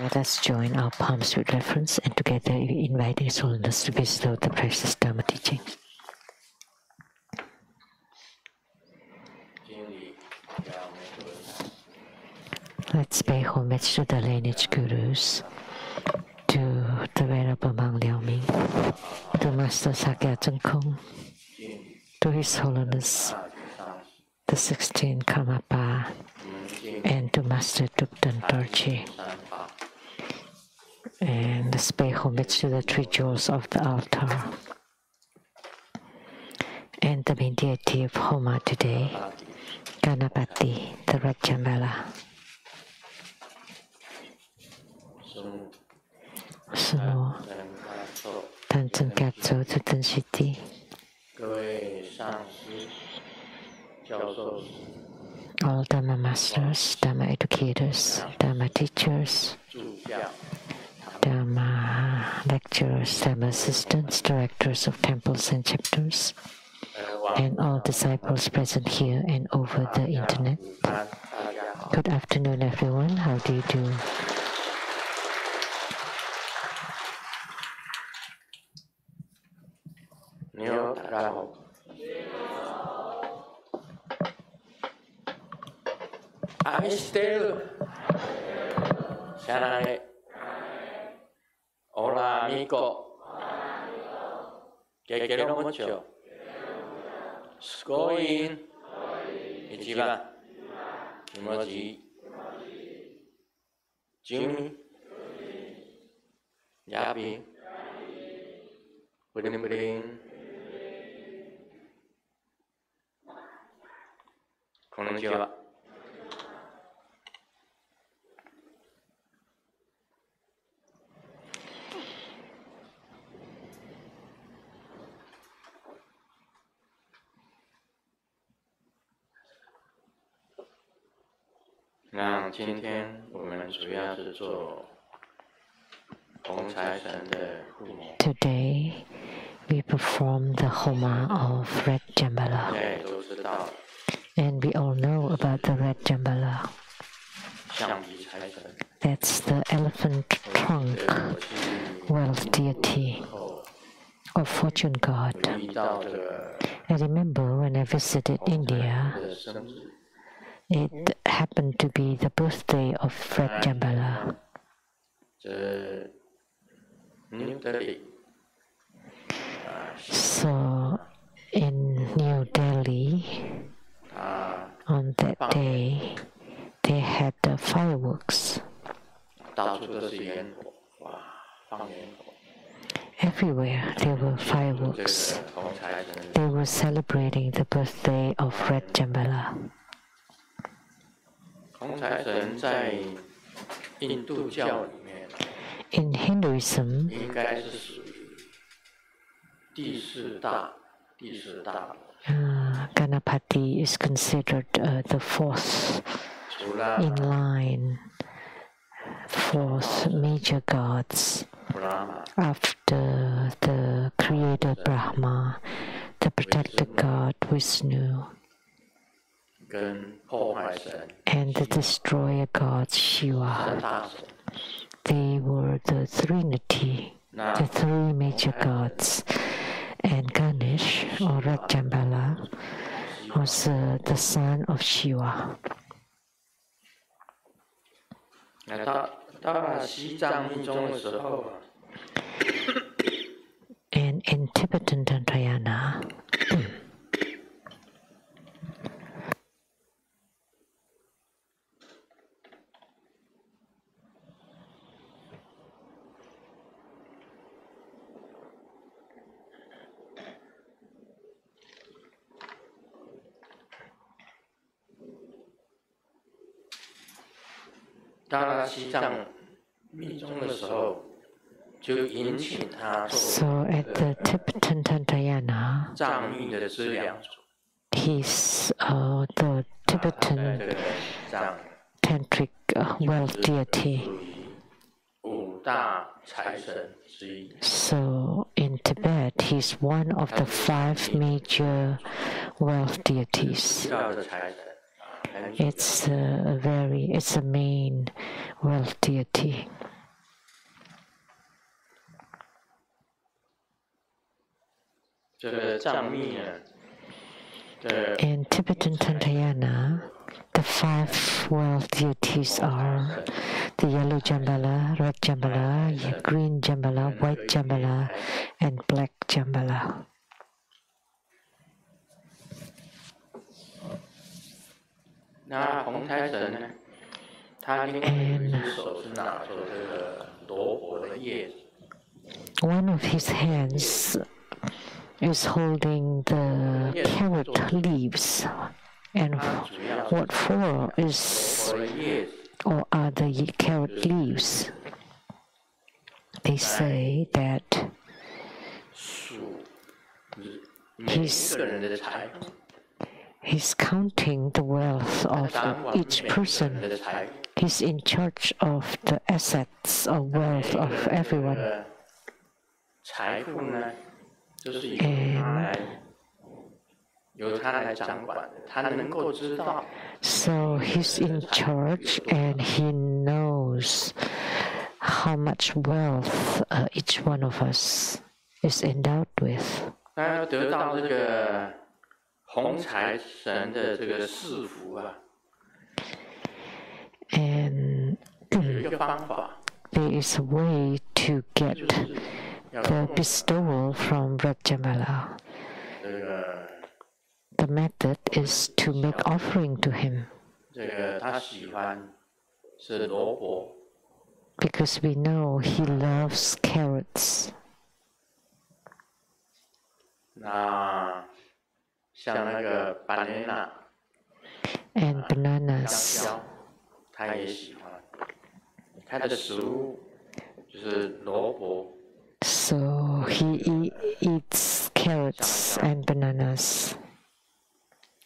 Let us join our palms with reverence and together invite His Holiness to bestow the precious Dharma teaching. Let's pay homage to the lineage gurus, to the Venerable Monk Liao Ming, to Master Sakya Cheng-Kung, to His Holiness the 16th Karmapa, and to Master Thupten Dorje. And let's pay homage to the three jewels of the altar. And the main deity of Homa today, Ganapati, the Red Jambala. Sunu, Tanchen Katso, Tutan Shiti. All Dharma masters, Dharma educators, Dharma teachers, Dharma lecturers, Dharma assistants, directors of temples and chapters, and all disciples present here and over the internet. Good afternoon, everyone. How do you do? Hola amigo, que quiero mucho. Skoin, Ichiban, Emoji, Jimmy, Yabi, Bring, Konnichiwa. Today, we perform the Homa of Red Jambala. And we all know about the Red Jambala. That's the elephant trunk wealth deity or fortune god. I remember when I visited India, it happened to be the birthday of Red Jambala. So in New Delhi, on that day, they had the fireworks. Everywhere there were fireworks. They were celebrating the birthday of Red Jambala. In Hinduism, Ganapati is considered the fourth in line, fourth major gods after the creator Brahma, the protector god Vishnu, and the destroyer god Shiva. They were the Trinity, the three major gods, and Ganesh, or Red Jambala, was the son of Shiva. And in Tibetan Tantrayana, so at the Tibetan Tantrayana, he's the Tibetan tantric wealth deity. So in Tibet, he's one of the 5 major wealth deities. It's a main wealth deity. In Tibetan Tantayana, the 5 well deities are the yellow Jambala, red Jambala, green Jambala, white Jambala, and black Jambala. And one of his hands is holding the carrot leaves, and what for is or are the carrot leaves? They say that he's counting the wealth of each person. He's in charge of the assets or wealth of everyone. And so he's in charge and he knows how much wealth each one of us is endowed with. And there is a way to get the bestowal from Red Jambala. The method is to make offering to him. Because we know he loves carrots. And bananas. So he eats carrots and bananas.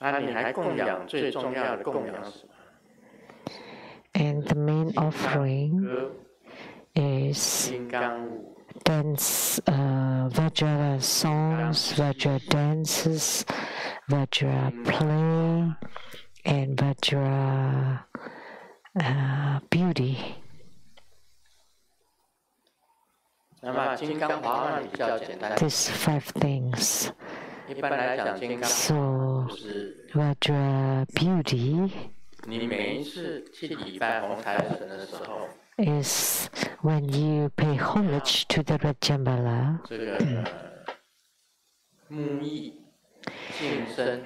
And the main offering is dance, Vajra songs, Vajra dances, Vajra play, and Vajra beauty. These 5 things. So, Vajra beauty is when you pay homage to the Red Jambala,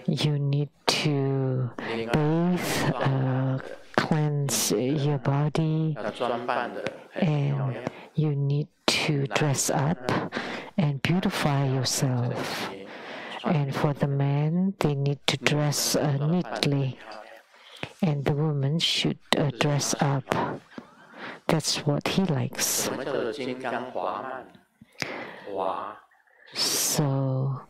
you need to bathe, cleanse your body, and you need to dress up and beautify yourself. And for the men, they need to dress neatly, and the woman should dress up. That's what he likes. So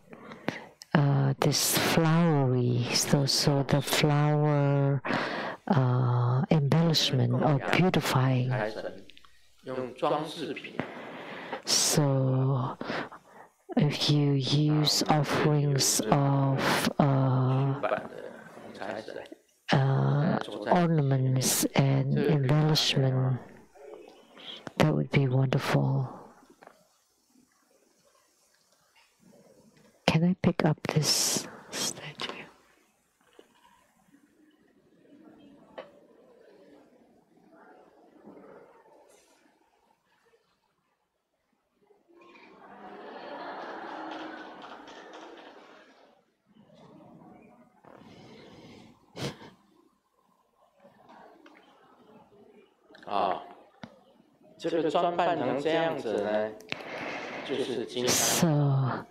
this flowery, so the flower embellishment or beautifying. So if you use offerings of ornaments and embellishment, that would be wonderful. Can I pick up this statue? So,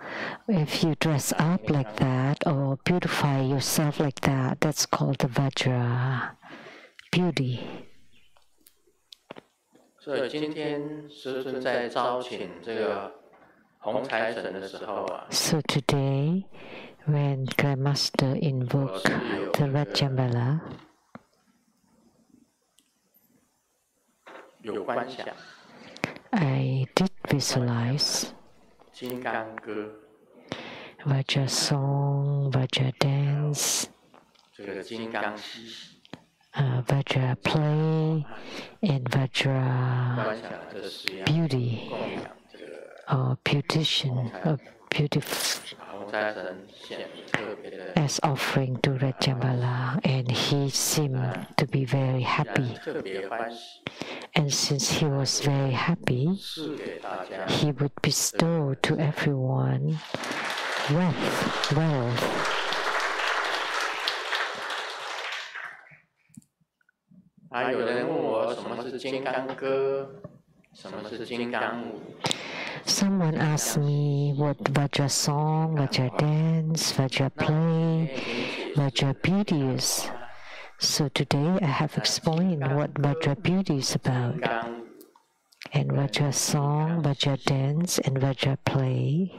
if you dress up like that or beautify yourself like that, that's called the Vajra beauty. So today, when Grandmaster invoked the Red Jambala, I did visualize Vajra song, Vajra dance, Vajra play, and Vajra beauty or beautician or as offering to Rajambala, and he seemed to be very happy. And since he was very happy, he would bestow to everyone wealth. 还有人问我什么是金刚歌，什么是金刚舞。 Someone asked me what Vajra song, Vajra dance, Vajra play, Vajra beauty is. So today I have explained what Vajra beauty is about. And Vajra song, Vajra dance, and Vajra play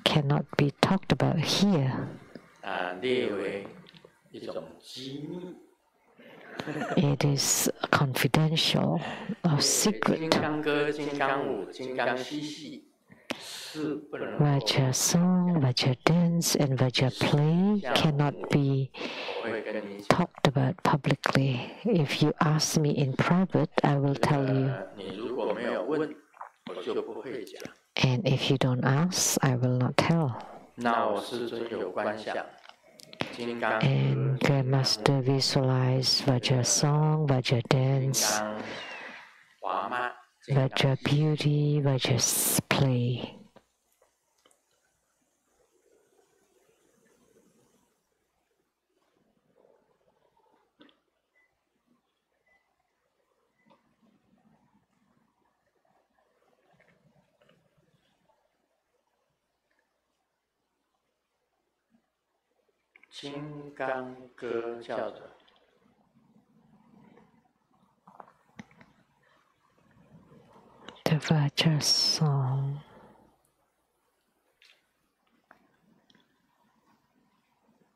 cannot be talked about here. It is confidential or secret. Vajra song, Vajra dance, and Vajra play cannot be talked about publicly. If you ask me in private, I will tell you. And if you don't ask, I will not tell. And Grandmaster visualize Vajra song, Vajra dance, Vajra beauty, Vajra play. The Vajra song.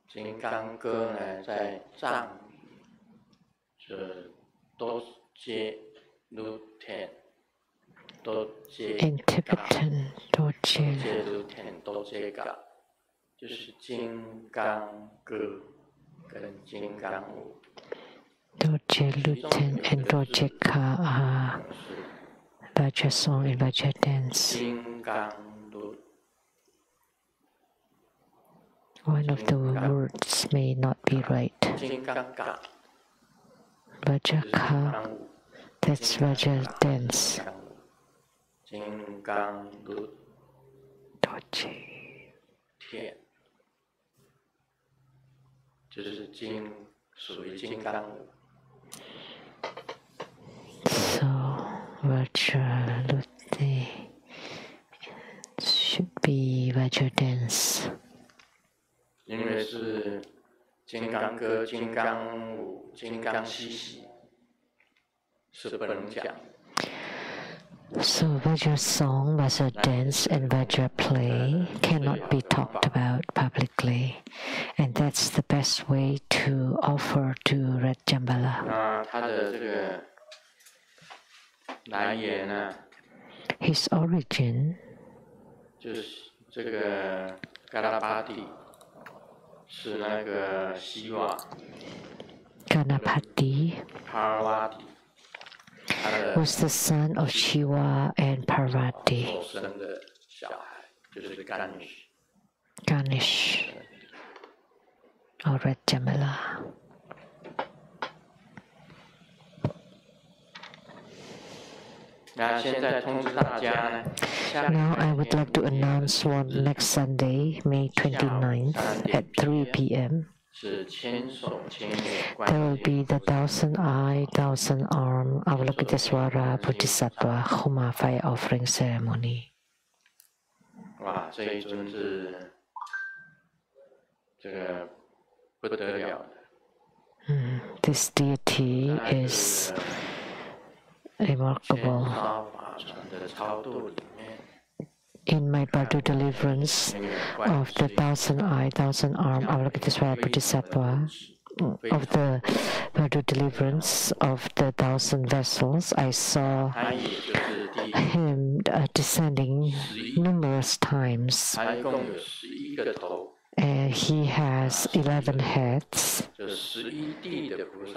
金刚歌呢，在藏是多接卢天，多接 In Tibetan, 多接卢天，多接嘎，就是金刚歌跟金刚舞。多接卢天 and 多接卡are Vajra song and Vajra dance. 金刚卢。 One of the words may not be right. Vajraka, that's Vajra dance. Doji. So Vajra Luti should be Vajra dance. 因为是金刚歌、金刚舞、金刚嬉戏，是不能讲。So Vajra song, Vajra dance, and Vajra play cannot be talked about publicly, and that's the best way to offer to Rajambala. 他的这个来源呢 His origin 就是这个嘎拉巴蒂。 是那个希瓦 Ganapati was the son of Shiva and Parvati. Ganesh or Rajambala. Now I would like to announce one next Sunday, May 29th at 3 p.m. There will be the 1,000-eye, 1,000-arm Avalokitesvara Bodhisattva Homa fire offering ceremony. This deity is remarkable. In my Bardo deliverance of the 1,000-eye, 1,000-arm Avalokitesvara Bodhisattva, of the Bardo deliverance of the 1,000 vessels, I saw him descending numerous times. He has 11 heads,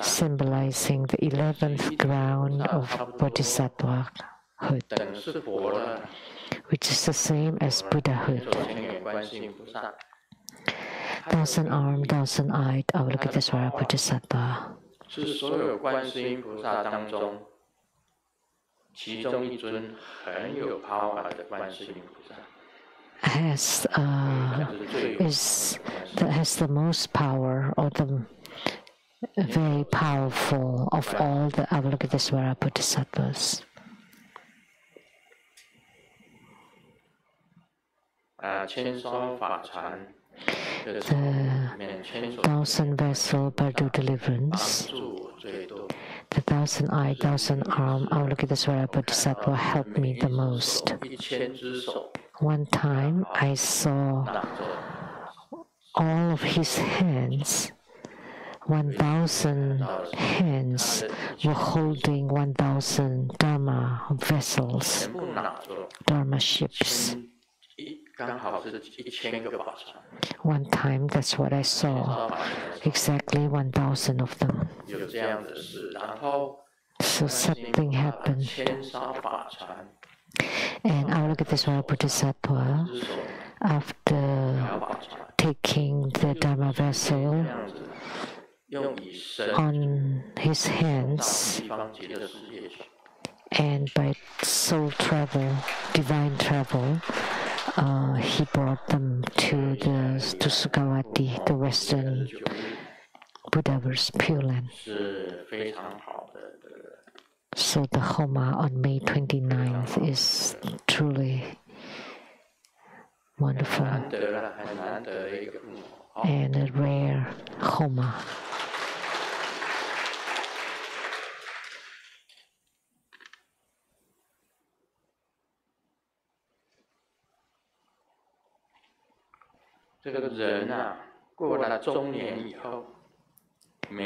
symbolizing the 11th ground of Bodhisattva which is the same as Buddhahood. Thousand-armed, thousand-eyed Avalokitesvara Bodhisattva. Has the most power, or the very powerful of all the Avalokitesvara Bodhisattvas. The 1,000-vessel Bardu deliverance, the 1,000-eyed, 1,000-armed Avalokitesvara Bodhisattva helped me the most. One time I saw all of his hands, 1,000 hands were holding 1,000 Dharma vessels, Dharma ships. One time, that's what I saw, exactly 1,000 of them. So something happened. And Avalokitesvara Bodhisattva, after taking the Dharma vessel on his hands, and by soul travel, divine travel, he brought them to Sukhavati, the Western Buddhaverse, Pure Land. So the Homa on May 29th is truly wonderful and a rare Homa.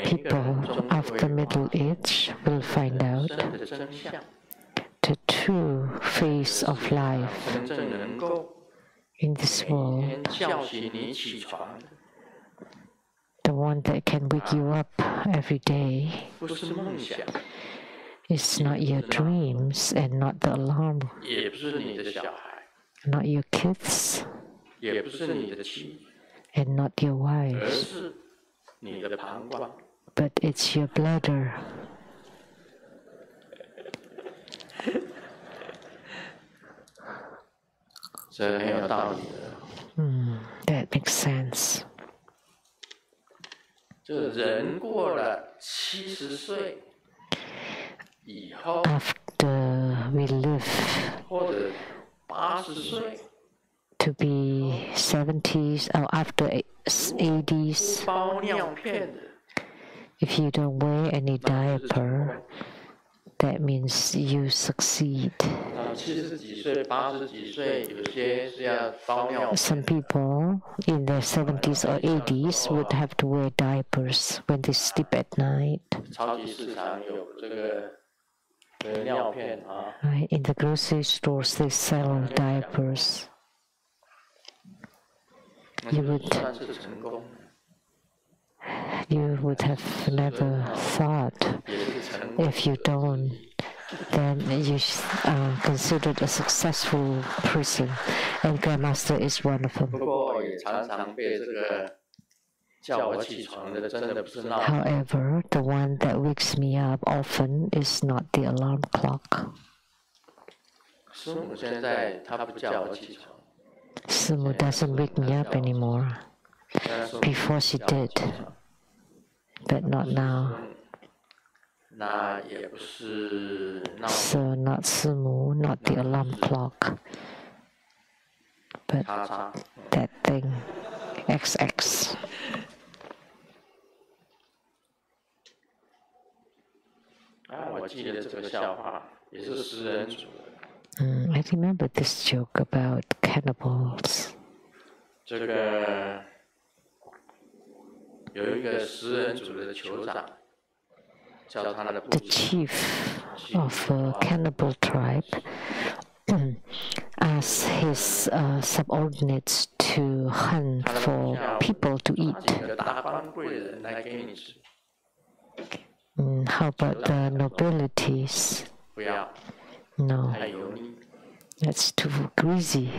People after middle age will find out the true face of life in this world. The one that can wake you up every day is not your dreams and not the alarm, not your kids, and not your wives, but it's your bladder. That makes sense. After we live to be 70s or after 80s, if you don't wear any diaper, that means you succeed. Some people in their 70s or 80s would have to wear diapers when they sleep at night. Right. In the grocery stores, they sell diapers. You would have never thought, if you don't, then you are considered a successful person, and Grandmaster is one of them. However, the one that wakes me up often is not the alarm clock. Sumu doesn't wake me up anymore. Before she did, but not now. So not Sumu, not the alarm clock, but that thing, XX. I remember this joke about cannibals. The chief of a cannibal tribe asked his subordinates to hunt for people to eat. How about the nobilities? No, 太油腻。 that's too greasy.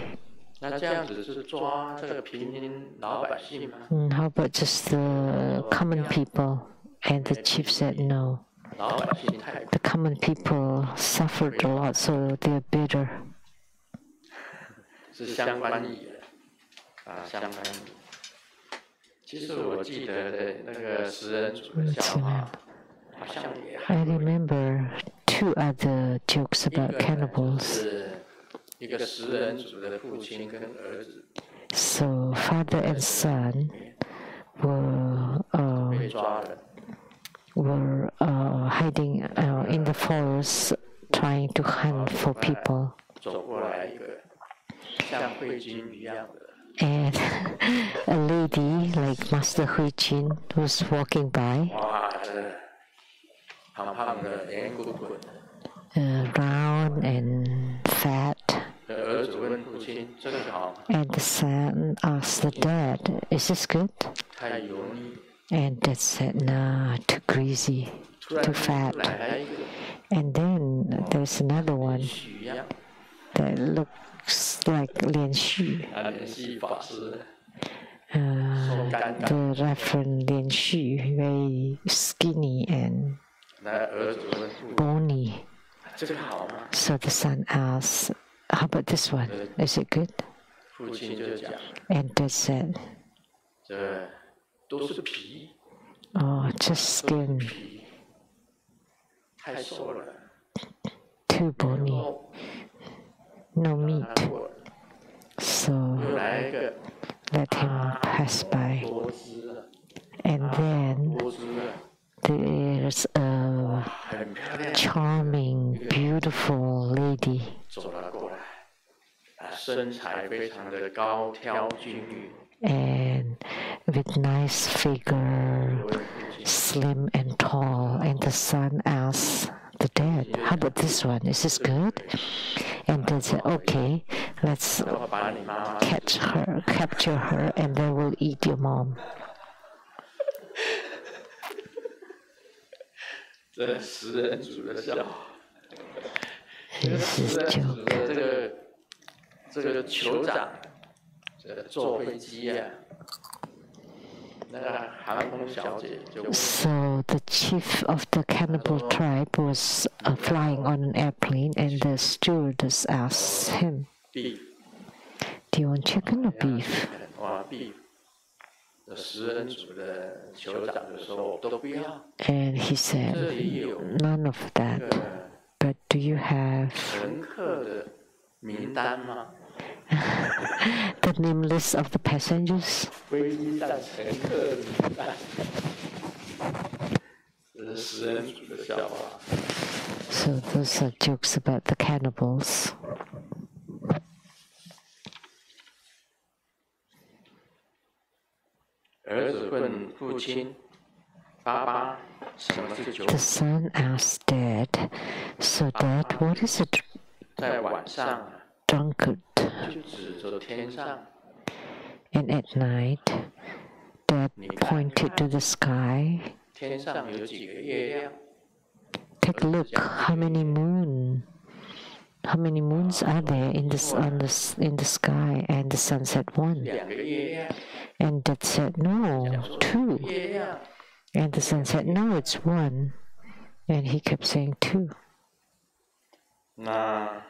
那这样子是抓这个平民老百姓吗？ How about just the common people? And the chief said no. 老百姓太苦， The common people suffered a lot, so they're bitter. 是相关意相关意。其实我记得的那个食人族的笑话，好像也还 I remember 2 other jokes about cannibals. 是一个食人族的父亲跟儿子 So father and son were 被抓了， hiding in the forest, trying to hunt for people. 走过来一个像慧君一样的。 And a lady like Master Hui Jin was walking by, 哇，这胖胖的，圆滚滚。 round and fat. 儿子问父亲：“这个好吗？” And the son asked the dad, "Is this good?" 太油腻。 And dad said, "Nah, too greasy, too fat." 来一个 And then there's another one 许一样， that looks like Lian Xu. 联系法师。 The Reverend Lian Xu, very skinny and 那儿子问父亲 bony. 这个好吗？ So the son asks, "How about this one? Is it good?" 父亲就讲： And dad said, 这都是皮， "Oh, just skin, 皮太瘦了， too bony, 肉 no 让 meat." 它过了。 So 又来一个 let him pass by. 多汁了， And then 多汁了， there's a 很漂亮， charming, beautiful lady. 走了过来，身材非常的高挑均匀。 And with nice figure, 问父亲 slim and tall. And the son asks the dad, "How about this one? Is this good?" And dad said, "Okay, let's 我把你妈妈 capture her, and then we'll eat your mom." 这食人族的笑话。 This is joke. 这个酋长，坐飞机啊，那个航空小姐就问 So the chief of the cannibal tribe was flying on an airplane, and the stewardess asked him, beef， "Do you want chicken or beef?" 哇 beef， 食人族的酋长就说我都不要， And he 这 said, 里有 "None of that. 个 But do you have 乘客的名单吗？ the name list of the passengers?" 飞机上乘客的名单，这是食人族的笑话。 So those are jokes about the cannibals. 儿子问父亲：“爸爸，什么是酒？ The son asked dad, "So dad, what is a 在晚上 drunkard?" 就指着天上， And at night, dad pointed to the sky. 天上有几个月亮？ Take a look, how many moons are there in the sky? And the son said, "1." 2个月亮， And dad said, "No, 2." 月亮。 And the son said, "No, it's 1." And he kept saying 2. 那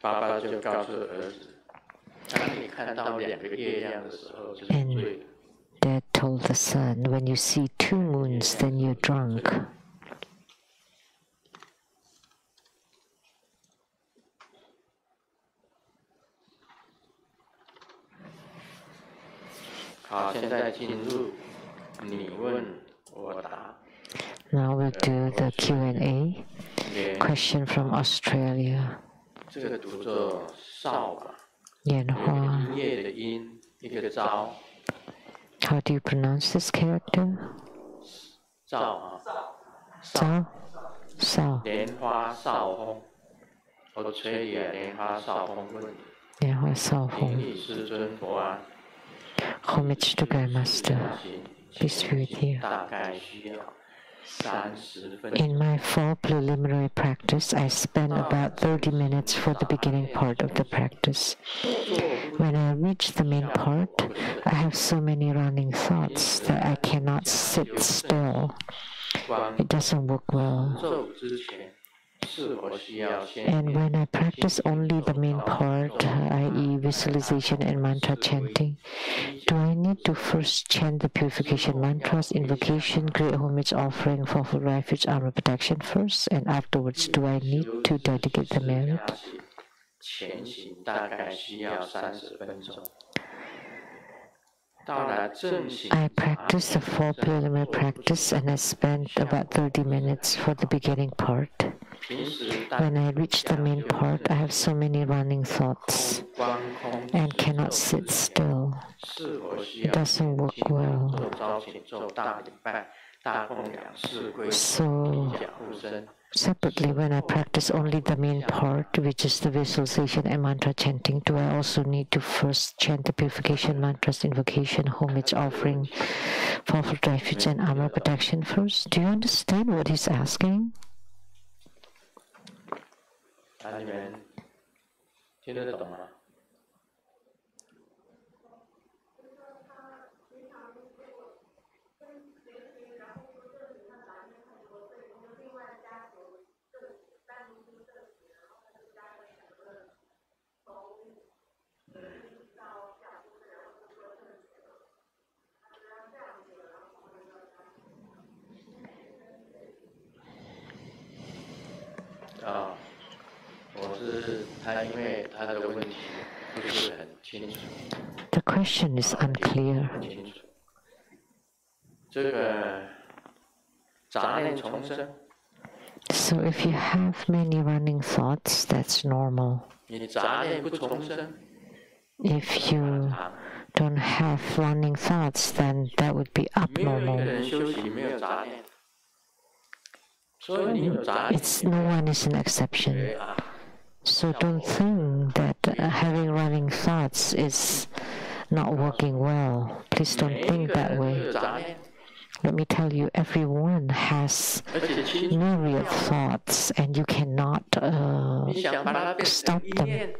爸爸就告诉儿子：“当你看到2个月亮的时候，就是醉了。 Dad told the son, "When you see 2 moons, then you're drunk." 好，现在进入你问我答。 Now we'll do the Q&A. Question from Australia. 这个读作少吧， Yanhua. 音乐的音，一个招， How do you pronounce this character? 招啊， Sao? Sao. 莲花少风，我吹也莲花少风问你， Yanhua Sao 顶 Hong. 礼师尊佛啊， Homage to Guy Master. Peace be with you. 大概需要 In my 4 preliminary practice, I spend about 30 minutes for the beginning part of the practice. When I reach the main part, I have so many running thoughts that I cannot sit still. It doesn't work well. And when I practice only the main part, i.e. visualization and mantra chanting, do I need to first chant the purification mantras, invocation, great homage offering, fourfold refuge, armor protection first, and afterwards do I need to dedicate the merit? I practice the 4 preliminary practice and I spend about 30 minutes for the beginning part. When I reach the main part, I have so many running thoughts and cannot sit still. It doesn't work well. So, separately, when I practice only the main part, which is the visualization and mantra chanting, do I also need to first chant the purification mantras, invocation, homage offering, fourfold refuge, and armor protection first? Do you understand what he's asking? The question is unclear. So if you have many running thoughts, that's normal. If you don't have running thoughts, then that would be abnormal. No one is an exception. So don't think that having running thoughts is not working well. Please don't think that way. Let me tell you, everyone has myriad thoughts and you cannot stop them.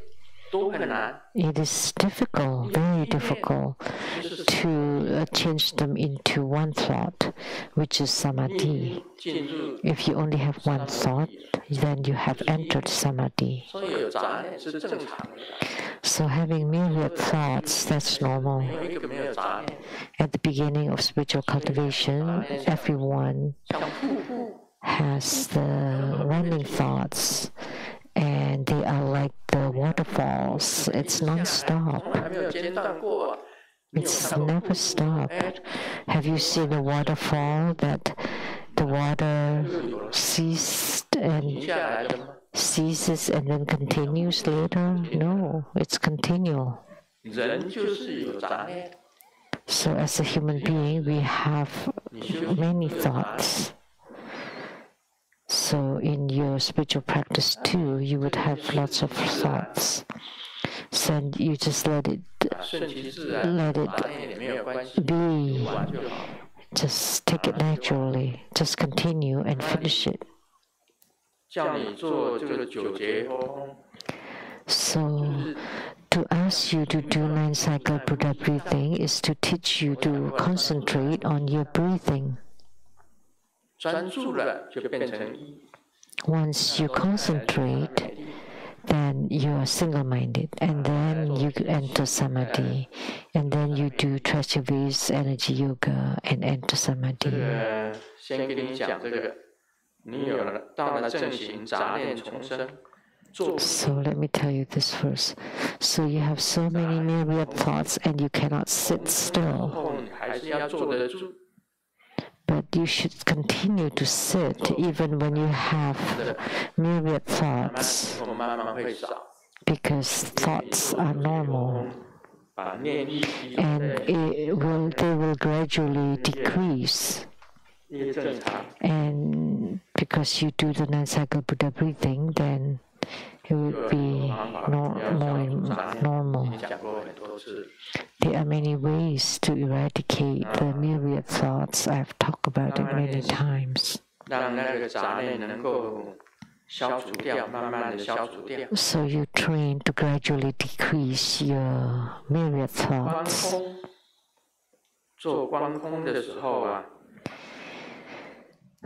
It is difficult, very difficult, to change them into one thought, which is samadhi. If you only have one thought, then you have entered samadhi. So having myriad thoughts, that's normal. At the beginning of spiritual cultivation, everyone has the running thoughts, and they are like the waterfalls. It's non-stop. It's never stopped. Have you seen a waterfall that the water ceases and then continues later? No, it's continual. So as a human being, we have many thoughts. So in your spiritual practice too, you would have lots of thoughts. So you just let it be. Just take it naturally. Just continue and finish it. So to ask you to do 9-cycle Buddha breathing is to teach you to concentrate on your breathing. Once you concentrate, then you are single-minded, and then you enter samadhi, and then you do treasure waves, energy yoga, and enter samadhi. So let me tell you this first. So you have so many myriad thoughts, and you cannot sit still. But you should continue to sit even when you have myriad thoughts, because thoughts are normal, and they will gradually decrease. And because you do the 9-cycle Buddha breathing, then it will be more normal. There are many ways to eradicate the myriad thoughts. I've talked about it many times. So you train to gradually decrease your myriad thoughts.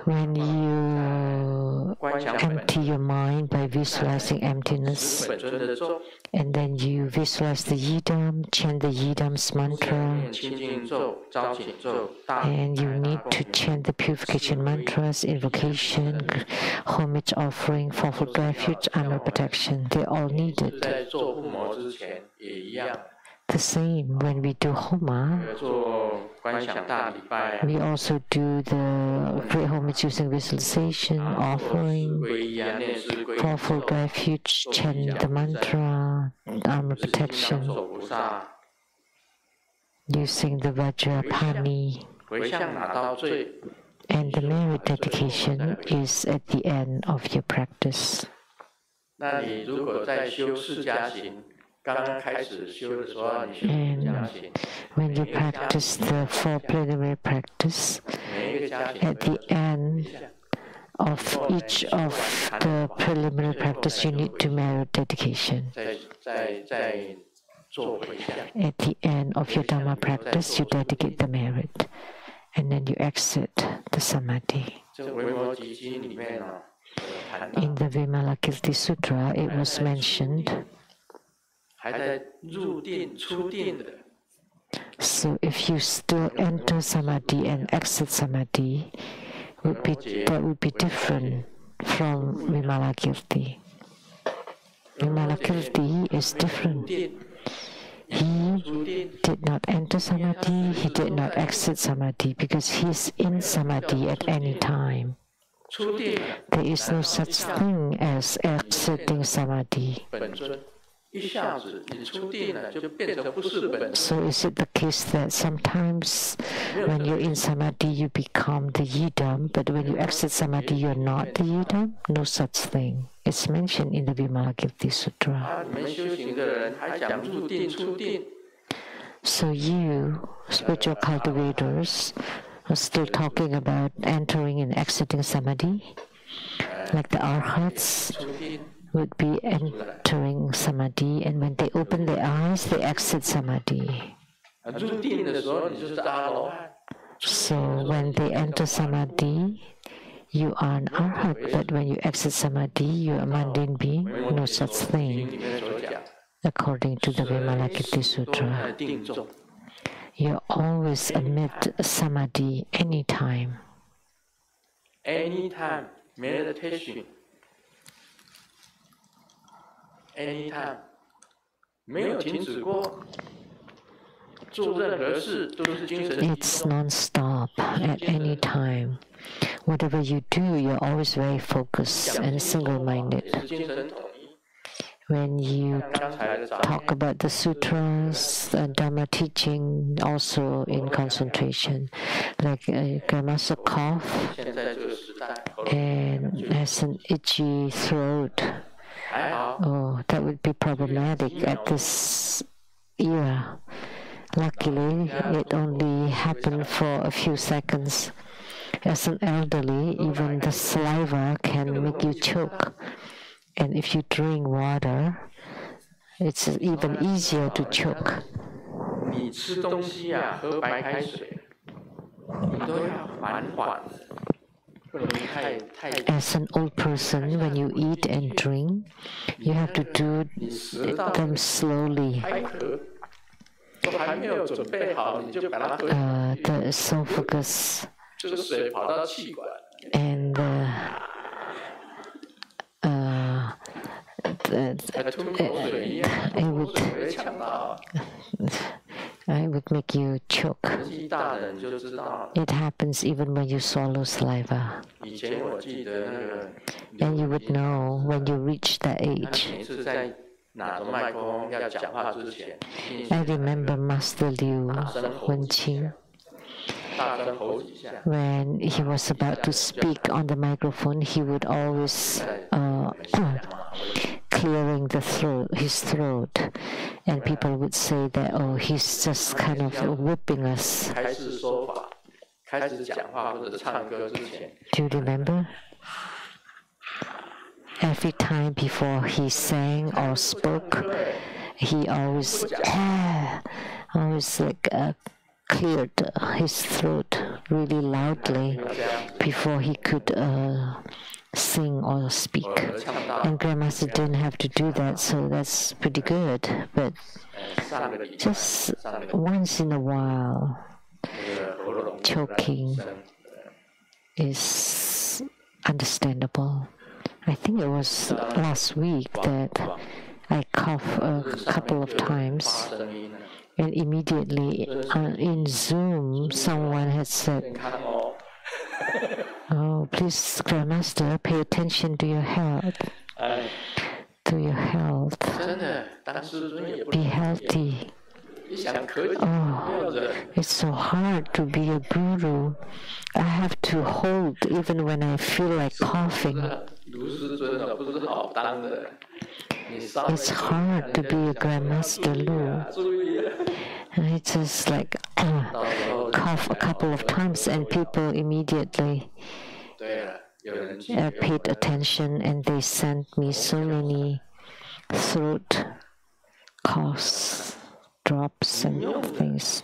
When you empty your mind by visualizing emptiness, and then you visualize the Yidam, chant the Yidam's mantra, and you need to chant the purification mantras, invocation, homage offering, fourfold refuge, honor, protection. They're all needed. The same when we do Homa, we also do the great homage using visualization, offering, fourfold refuge, chant the mantra, armor protection, using the Vajrapani. And the merit dedication is at the end of your practice. And when you practice the 4 preliminary practice, at the end of each of the preliminary practice, you need to merit dedication. At the end of your Dhamma practice, you dedicate the merit, and then you exit the Samadhi. In the Vimalakirti Sutra, it was mentioned. So if you still enter Samadhi and exit Samadhi, that would be different from Vimalakirti. Vimalakirti is different. He did not enter Samadhi, he did not exit Samadhi, because he is in Samadhi at any time. There is no such thing as exiting Samadhi. So is it the case that sometimes when you're in Samadhi you become the Yidam, but when you exit Samadhi you're not the Yidam? No such thing. It's mentioned in the Vimalakirti Sutra. So you, spiritual cultivators, are still talking about entering and exiting Samadhi, like the Arhats would be entering Samadhi, and when they open their eyes, they exit Samadhi. So when they enter Samadhi, you are an Arhat, but when you exit Samadhi, you are a mundane being. No such thing, according to the Vimalakirti Sutra. You always amid Samadhi anytime. Anytime, meditation. Anytime, 没有停止过，做任何事都是精神。It's non-stop at any time. Whatever you do, you're always very focused and single-minded. When you talk about the sutras, Dhamma teaching, also in concentration, like Grandmaster cough and has an itchy throat. Oh, that would be problematic at this era. Luckily, it only happened for a few seconds. As an elderly, even the saliva can make you choke. And if you drink water, it's even easier to choke. As an old person, when you eat and drink, you have to do them slowly. The esophagus and it would make you choke. It happens even when you swallow saliva. And you would know when you reach that age. I remember Master Liu Wenqing. When he was about to speak on the microphone, he would always clearing his throat, and people would say that, oh, he's just kind of whipping us. Do you remember? Every time before he sang or spoke, he always cleared his throat really loudly before he could sing or speak. And Grandmaster didn't have to do that, so that's pretty good. But just once in a while, choking is understandable. I think it was last week that I coughed a couple of times, and immediately in Zoom, someone had said, "Oh, please, Grandmaster, pay attention to your health. Be healthy." Oh, it's so hard to be a guru. I have to hold even when I feel like coughing. It's hard to be a Grandmaster Lu. I just like cough a couple of times, and people immediately paid attention, and they sent me so many throat coughs, drops, and things.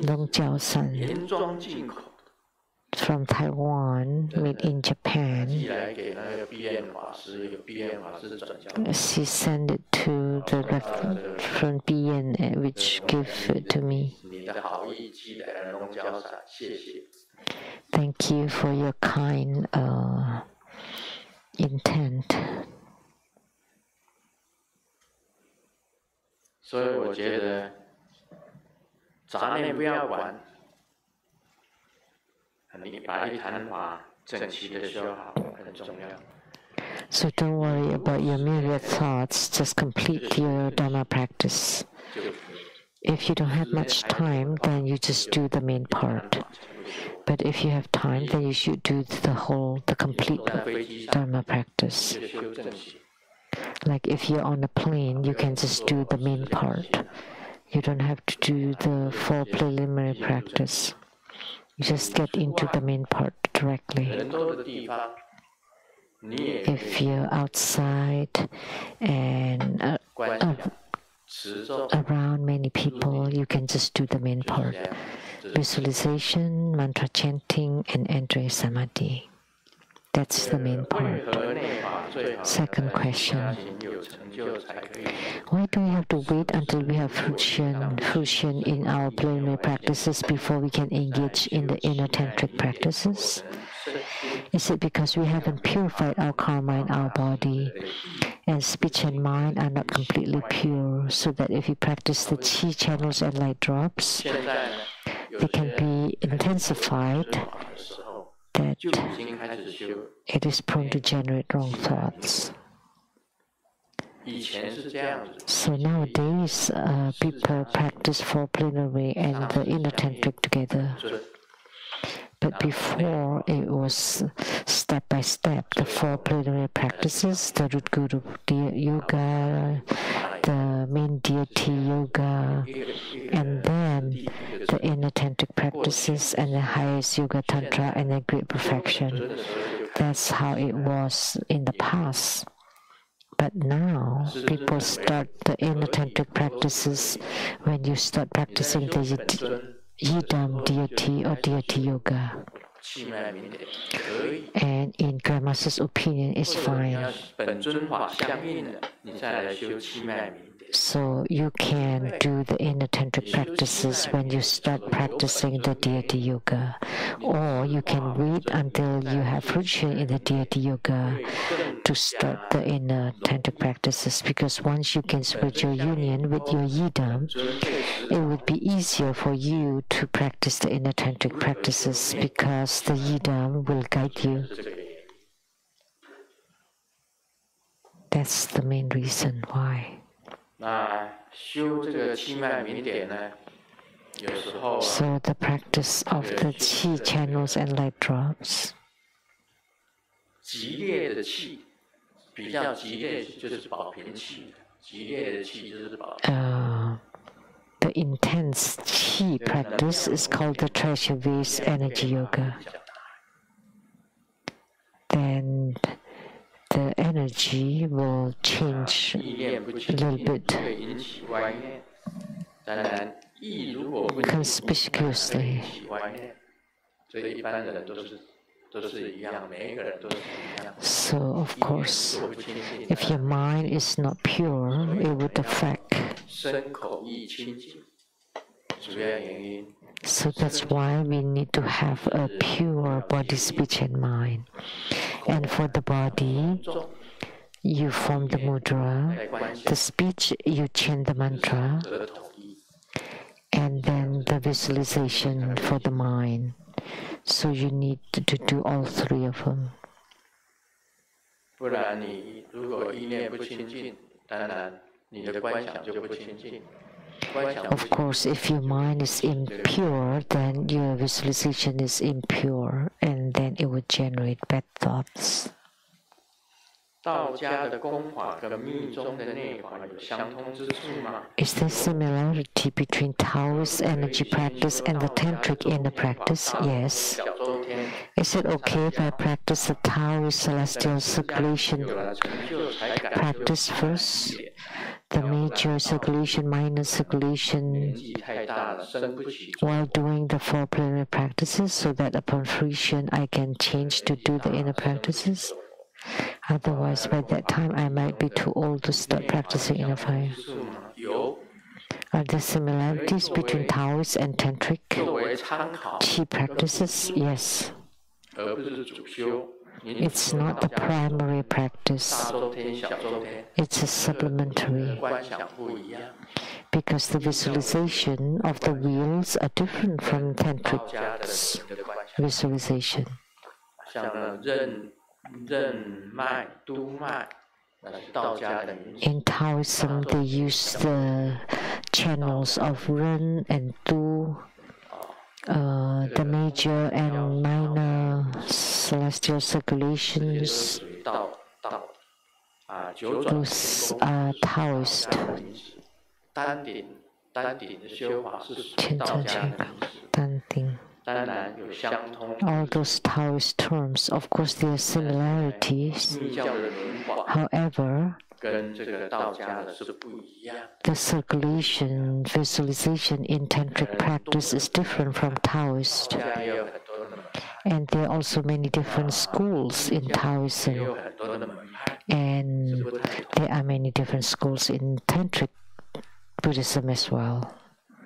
Long Jiao San from Taiwan, made in Japan. She sent it to the rep from BN, which gave it to me. Thank you for your kind intent. 所以我觉得杂念不要管，你把一坛法整齐的修好很重要。 So don't worry about your myriad thoughts, just complete your Dharma practice. If you don't have much time, then you just do the main part. But if you have time, then you should do the complete Dharma practice. Like if you're on a plane, you can just do the main part. You don't have to do the full preliminary practice. You just get into the main part directly. If you're outside and around many people, you can just do the main part. Visualization, mantra chanting, and entering samadhi. That's the main part. Second question. Why do we have to wait until we have fruition in our preliminary practices before we can engage in the inner tantric practices? Is it because we haven't purified our karma in our body, and speech and mind are not completely pure, so that if we practice the chi channels and light drops, they can be intensified, that it is prone to generate wrong thoughts? So nowadays, people practice for plenary and the inner tantric together. But before, it was step by step, the 4 plenary practices, the root guru yoga, the main deity yoga, and then the inner tantric practices, and the highest yoga tantra, and the great perfection. That's how it was in the past. But now, people start the inner tantric practices when you start practicing the Yidam deity or deity yoga. And in Grandmaster's opinion, it's fine. So you can do the inner tantric practices when you start practicing the deity yoga, or you can wait until you have fruition in the deity yoga to start the inner tantric practices, because once you can spiritual union with your yidam, it would be easier for you to practice the inner tantric practices, because the yidam will guide you. That's the main reason why. So the practice of the chi channels and light drops, The intense Qi practice is called the treasure-based energy yoga. Then the energy will change a little bit conspicuously. So, of course, if your mind is not pure, it would affect. So that's why we need to have a pure body, speech, and mind. And for the body, you form the mudra. The speech, you chant the mantra. And then the visualization for the mind. So you need to do all three of them. Of course, if your mind is impure, then your visualization is impure, and then it would generate bad thoughts. Is there similarity between Taoist energy practice and the Tantric inner practice? Yes. Is it okay if I practice the Taoist celestial circulation practice first? The major circulation, minor circulation, while doing the 4 preliminary practices, so that upon fruition I can change to do the inner practices? Otherwise, by that time, I might be too old to start practicing inner fire. Are there similarities between Taoist and Tantric Qi practices? Yes. It's not the primary practice. It's a supplementary. Because the visualization of the wheels are different from Tantric visualization. In Taoism, they use the channels of Ren and Du, the major and minor celestial circulations. Those are Taoist. All those Taoist terms, of course, there are similarities. However, the circulation, visualization in Tantric practice is different from Taoist. And there are also many different schools in Taoism. And there are many different schools in Tantric Buddhism as well.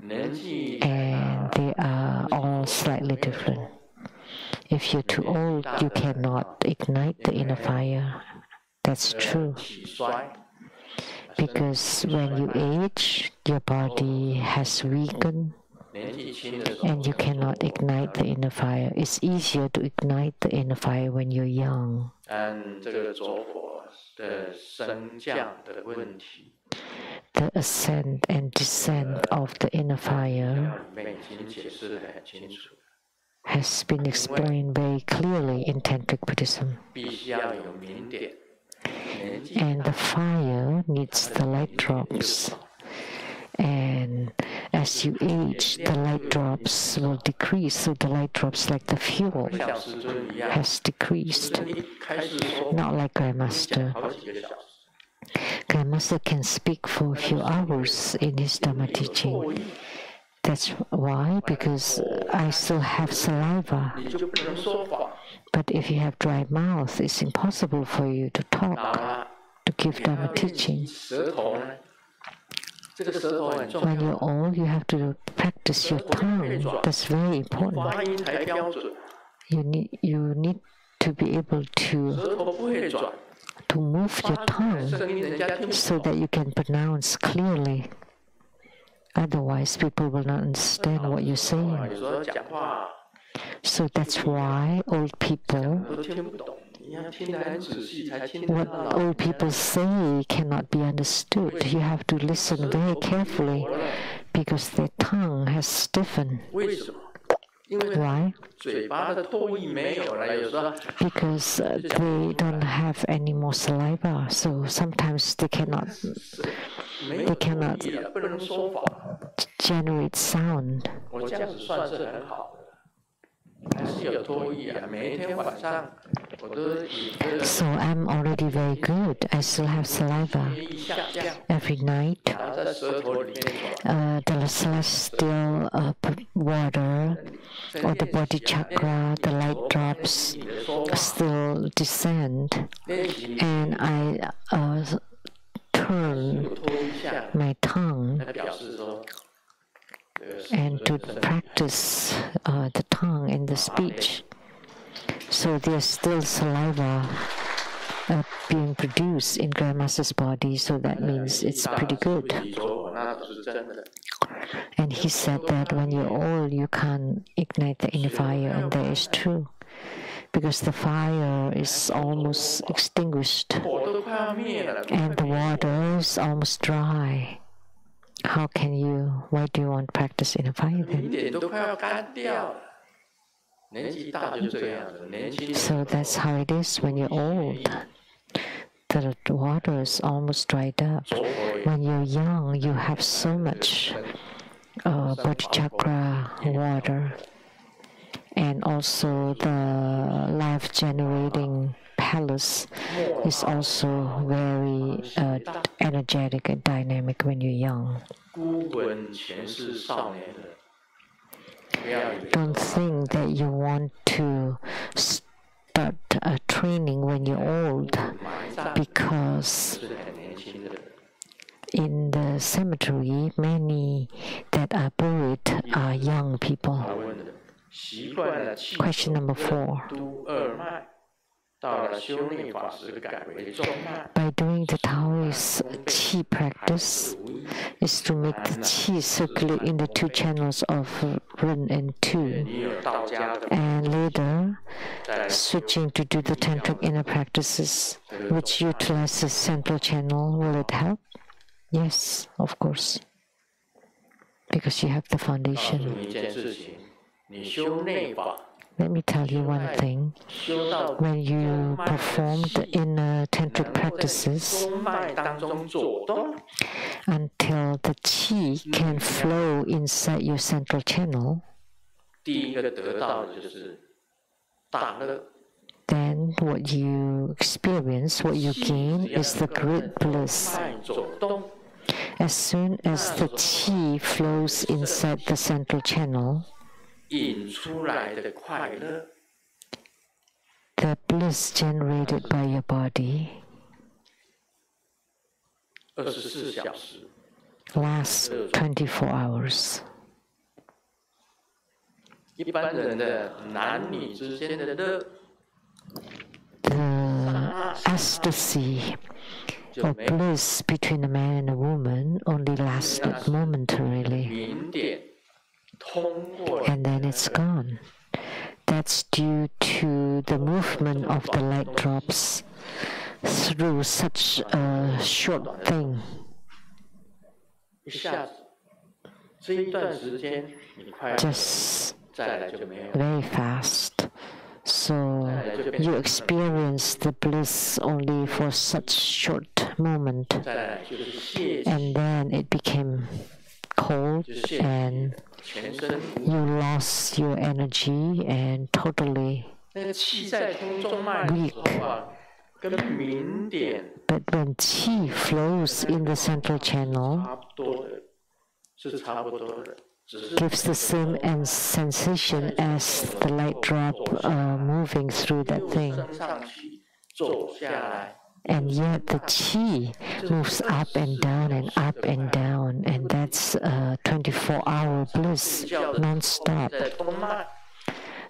And they are all slightly different. If you're too old, you cannot ignite the inner fire. That's true. Because when you age, your body has weakened and you cannot ignite the inner fire. It's easier to ignite the inner fire when you're young. The ascent and descent of the inner fire has been explained very clearly in Tantric Buddhism. And the fire needs the light drops. And as you age, the light drops will decrease. So the light drops, like the fuel, has decreased. Not like Grandmaster. Grandmaster can speak for a few hours in his Dhamma teaching. That's why, because I still have saliva. But if you have dry mouth, it's impossible for you to talk, to give Dhamma teaching. When you're old, you have to practice your tongue. That's very important. You need to be able to move your tongue so that you can pronounce clearly. Otherwise, people will not understand what you're saying. So that's why old people, what old people say cannot be understood. You have to listen very carefully because their tongue has stiffened. Why? 嘴巴的唾液没有了，有时候 Because they don't have any more saliva, so sometimes they cannot 没有唾液了，不能说法。 generate sound. 我这样子算是很好的，还是有唾液啊。每一天晚上我都以这个 So I'm already very good. I still have saliva 血液下降， every night. 然后在舌头里面走。The celestial water or the body chakra, the light drops still descend, and I turn my tongue 那表示说。 and to practice the tongue and the speech. So there's still saliva being produced in Grandmaster's body, so that means it's pretty good. And he said that when you're old, you can't ignite the inner fire, and that is true. Because the fire is almost extinguished, and the water is almost dry. How can you, why do you want to practice inner fire then? So that's how it is when you're old. The water is almost dried up. When you're young, you have so much body chakra water, and also the life-generating palace is also very energetic and dynamic when you're young. Don't think that you want to start training when you're old, because in the cemetery, many that are buried are young people. Question number 4. By doing the Taoist Qi practice is to make the Qi circulate in the 2 channels of Ren and Tu, and later switching to do the tantric inner practices, which utilizes central channel. Will it help? Yes, of course, because you have the foundation. Let me tell you one thing. When you perform the inner tantric practices, until the qi can flow inside your central channel, then what you experience, what you gain, is the great bliss. As soon as the qi flows inside the central channel, the bliss generated by your body lasts 24 hours. The ecstasy or bliss between a man and a woman only lasted momentarily, and then it's gone. That's due to the movement of the light drops through such a short thing. Just very fast. So you experience the bliss only for such short moment, and then it became cold, and you lost your energy and totally weak. But when qi flows in the central channel, gives the same sensation as the light drop moving through that thing. And yet the qi moves up and down and up and down, and that's a 24-hour bliss, non-stop.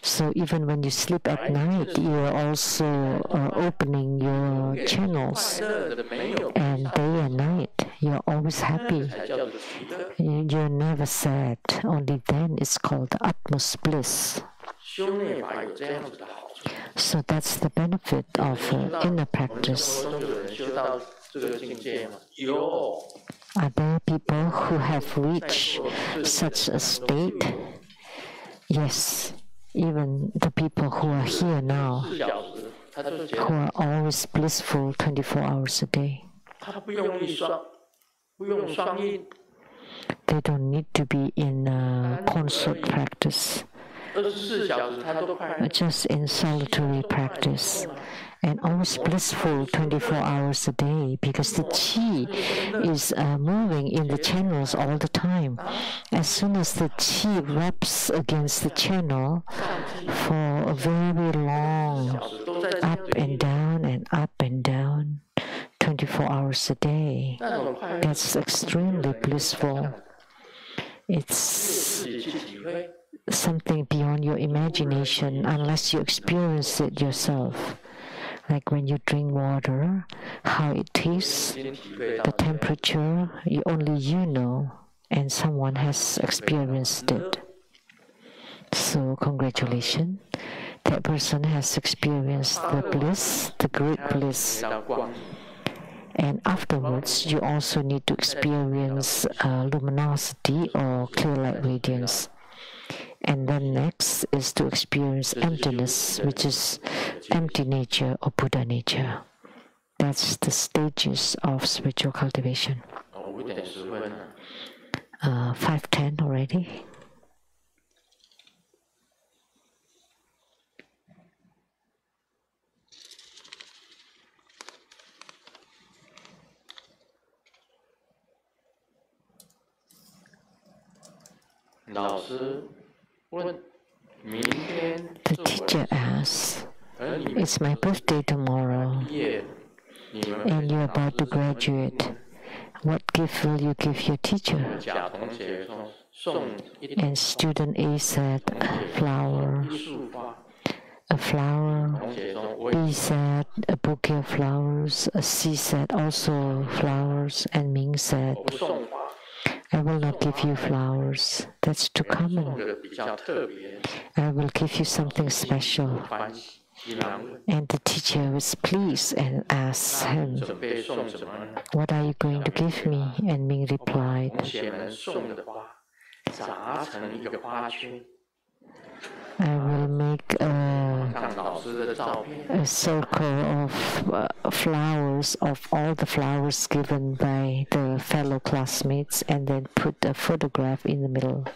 So even when you sleep at night, you are also opening your channels, and day and night, you're always happy. You're never sad. Only then it's called utmost bliss. So that's the benefit of inner practice. Are there people who have reached such a state? Yes, even the people who are here now, who are always blissful 24 hours a day, they don't need to be in concert practice, just in solitary practice, and always blissful 24 hours a day, because the qi is moving in the channels all the time. As soon as the qi wraps against the channel for a very long, up and down, 24 hours a day, that's extremely blissful. It's something beyond your imagination unless you experience it yourself. Like when you drink water, how it tastes, the temperature, only you know, and someone has experienced it. So congratulations, that person has experienced the bliss, the great bliss. And afterwards, you also need to experience luminosity or clear light radiance. And then next is to experience emptiness, which is empty nature or Buddha nature. That's the stages of spiritual cultivation. 5:10 already. The teacher asks, "It's my birthday tomorrow, and you're about to graduate. What gift will you give your teacher?" And student A said, "Flower." A flower. B said, "A bouquet of flowers." C said, "Also flowers." And Ming said, "I will not give you flowers. That's too common. I will give you something special." And the teacher was pleased and asked him, "What are you going to give me?" And Ming replied, "I will make a circle of flowers, of all the flowers given by the fellow classmates, and then put a photograph in the middle."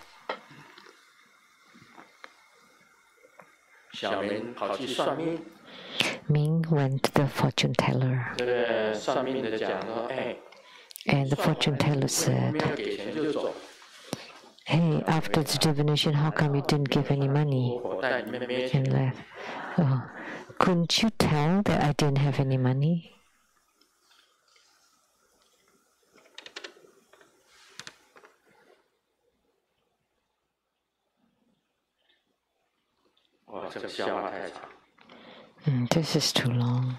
Ming went to the fortune teller, and the fortune teller said, "Hey, after the divination, how come you didn't give any money?" And left. "Oh, couldn't you tell that I didn't have any money?" This is too long.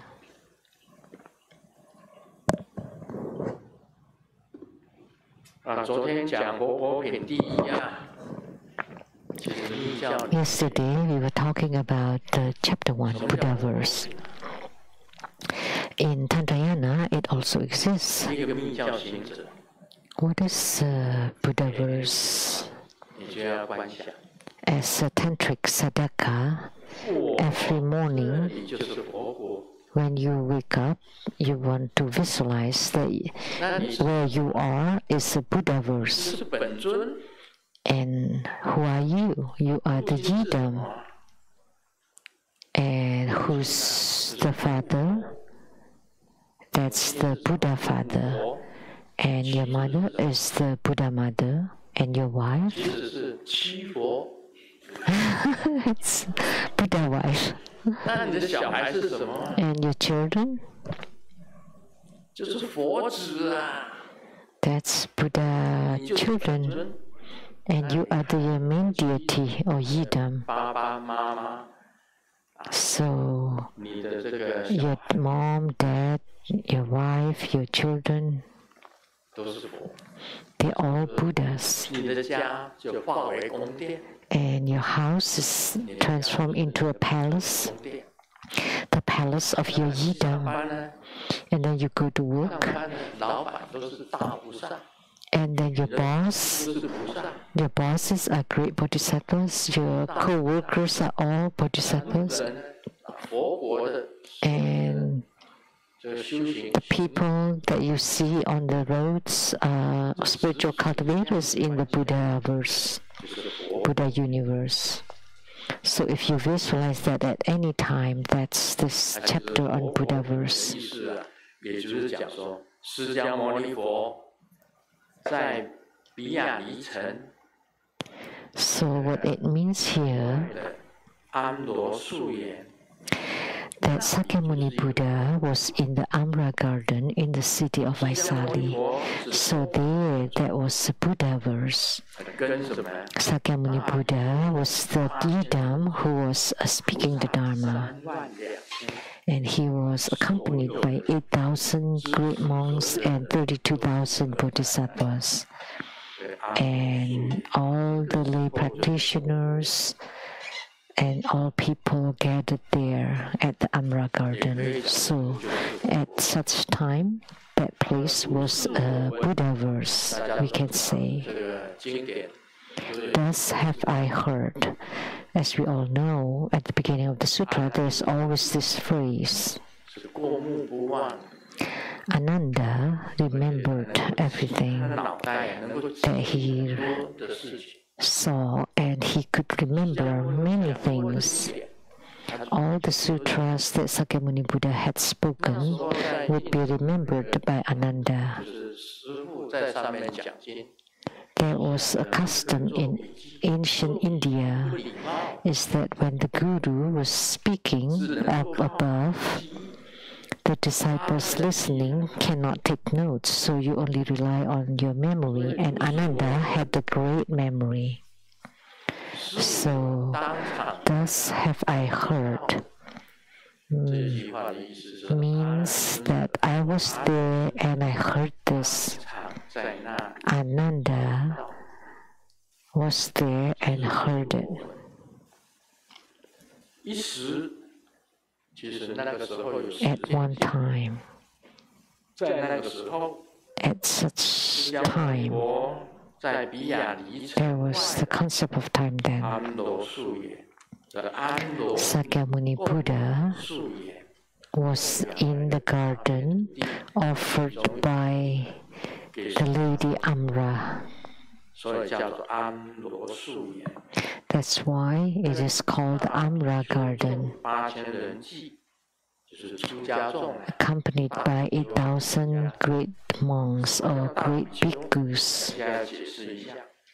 Yesterday we were talking about chapter 1, Buddha verse. In Tantrayana, it also exists. What is Buddha verse? As a tantric sadhaka, every morning when you wake up, you want to visualize that where you are is a Buddha verse. And who are you? You are the yidam. And who's the father? That's the Buddha father. And your mother is the Buddha mother. And your wife? It's Buddha wife. And your children? That's Buddha children. And you are the main deity or yidam. So your mom, dad, your wife, your children, they're all Buddhas. And your house is transformed into a palace, the palace of your yidam. And then you go to work, And then your bosses are great bodhisattvas, your co-workers are all bodhisattvas, and the people that you see on the roads are spiritual cultivators in the Buddha-verse, Buddha universe. So if you visualize that at any time, that's this chapter on Buddha-verse. So what it means here, that Sakyamuni Buddha was in the Amra garden in the city of Vaisali. So there, that was the Buddha verse. Sakyamuni Buddha was the Yidam who was speaking the Dharma. And he was accompanied by 8,000 great monks and 32,000 bodhisattvas. And all the lay practitioners and all people gathered there at the Amra garden. So at such time, that place was a Buddha verse, we can say. Thus have I heard. As we all know, at the beginning of the sutra, there's always this phrase. Ananda remembered everything that he saw, and he could remember many things. All the sutras that Sakyamuni Buddha had spoken would be remembered by Ananda. There was a custom in ancient India, is that when the Guru was speaking up above, the disciples listening cannot take notes, so you only rely on your memory, and Ananda had the great memory. So, thus have I heard, means that I was there and I heard this. Ananda was there and heard it. At one time, at such time, there was the concept of time then. Sakyamuni Buddha was in the garden offered by the Lady Amra. That's why it is called Amra Garden. Accompanied by 8,000 great monks or great bhikkhus.